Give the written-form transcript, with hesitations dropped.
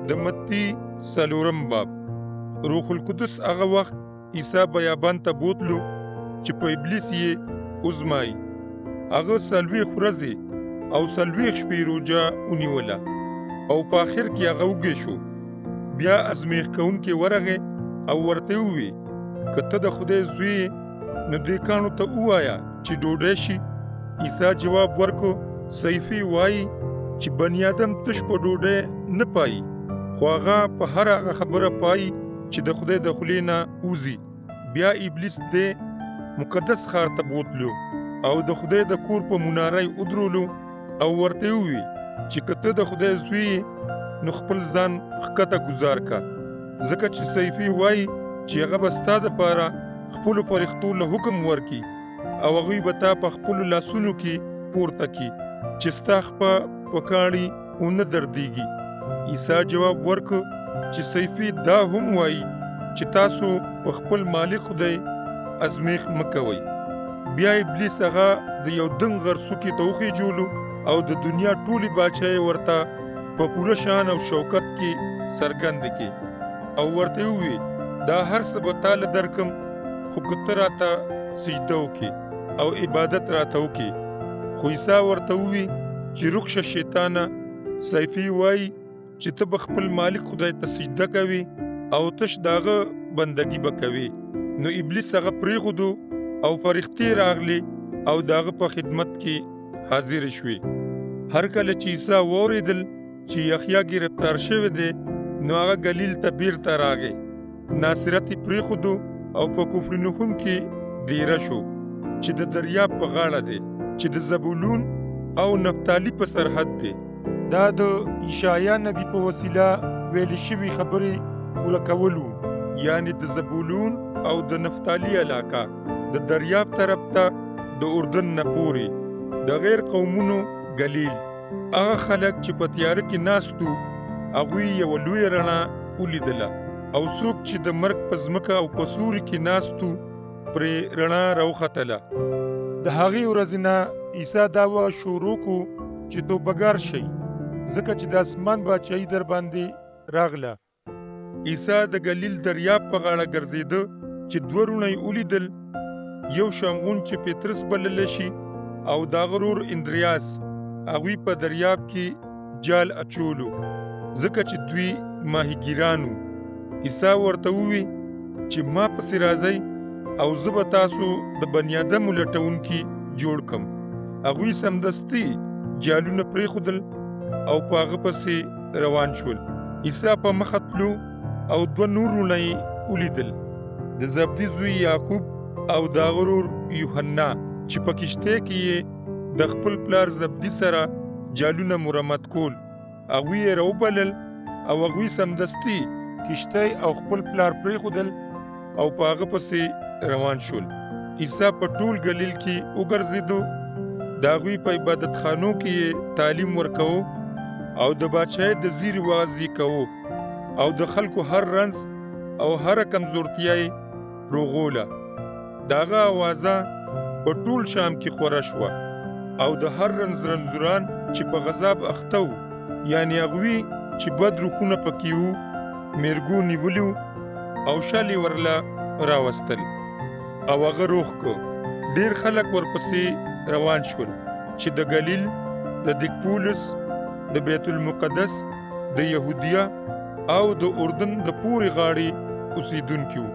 د متی څلورم باب. روح القدس هغه وخت عیسی بیابان ته بوتلو چې په ابلیس یې وزمایي. هغه 40 ورځې او 40 شپې روژه ونیوله او په آخر کې هغه وږی شو. بیا ازمیښت کوونکی ورغی او ورته ووی که ته د خدای زوی نو دې کاڼو ته ووایه چې ډوډۍ شي. عیسی جواب ورکو صحیفې وایي چې بني آدم تش په ډوډۍ نه پایي، خو هغه په هر هغه خبره پایي چې د خدای د خولې نه وځي. بیا ابلیس دې مقدس ښار ته بوتلو او د خدای د کور په منارې ودرولو او ورته ووی چې که ته د خدای زوی نو خپل ځان ښکته ګزار کا، ځکه چې صحیفې وایي چې هغه به ستا دپاره خپلو فرښتو له حکم ورکي او هغوی به تا په خپلو لاسونو کې پورته کي چې ستا خپه په کاڼي ونه دردیږي. عیسی جواب ورکړ چې صحیفې دا هم وایي چې تاسو په خپل مالک خدای ازمیښت مه کوئ. بیا ابلیس هغه د یو دنګ غرڅوکي ته وخېجولو او د دنیا ټولې باچایۍ ورته په پوره شان او شوکت کې څرګندې کړې او ورته وویل دا هر څه به تاله درکم، خو که ته راته سجده وکړې او عبادت راته وکړې. خو عیسی ورته وویل چې روغ شه شیطانه، صحیفې وایي چې ته به خپل مالک خدای ته سجده کوي او تش د هغه بندګي به کوي. نو ابلیس هغه پرېښودو او فرښتې راغلې او د هغه په خدمت کې حاضرې شوې. هر کله چې عیسی واورېدل چې یحیی ګرفتار شوی دی نو هغه ګلیل ته بیرته راغی. ناصرت یې پرېښودو او په کفرنحوم کې دیره شو چې د دریاب په غاړه دی، چې د زبولون او نفتالي په سرحد دی. دا د اشعیا نبی په وسیله ویلې شوي خبرې پوره کول وو، یعنی د زبولون او د نفتالي علاقه د دریاب طرف ته د اردن نه پورې د غیر قومونو ګلیل. هغه خلک چې په تیاره کې ناستو هغوی یوه لویه رڼا ولیدله او څوک چې د مرګ په ځمکه او په سوري کې ناستو پرې رڼا راوختله. د هغې ورځې نه عیسی دا ویل شروع کړو چې توبهګار شئ، ځکه چې د اسمان باچایي در باندې راغله. عیسی د ګلیل دریاب په غاړه ګرځېده چې 2 وروڼه یې ولیدل، یو شمعون چې پطرس بللی شي او د هغه ورور اندریاس. هغوی په دریاب کې جال اچولو ځکه چې دوی ماهیګیران وو. عیسی ورته ووی چې ما پسې راځئ او زه به تاسو د بني آدمو لټونکي جوړ کم. هغوی سمدستي جالونه پرېښودل او په هغه پسې روان شول. عیسی په مخه تلو او 2 نور وروڼه یې ولیدل، د زبدي زوی یعقوب او د هغه ورور یوحنا چې په کشتۍ کې یې د خپل پلار زبدي سره جالونه مرمت کول. هغوی یې راوبلل او هغوی سمدستي کشتۍ او خپل پلار پرېښودل او په هغه پسې روان شول. عیسی په ټول ګلیل کې وګرځېدو، د هغوی په عبادتخانو کې یې تعلیم ورکوو او د باچایۍ د زیري وعظ یې کوو او د خلکو هر رنځ او هره کمزورتیا یې روغوله. د هغه اوازه په ټول شام کې خوره شوه او د هر رنځ رنځوران چې په غضب اخته وو، یعنی هغوی چې بد روحونه پکې وو، میرګو نیولي وو او شل یې ورله راوستل او هغه روغ کړ. ډېر خلک ورپسې روان شول چې د ګلیل، د دیکپولس، د بیت المقدس، د یهودیا او د اردن د پورې غاړې اوسیدونکي وو.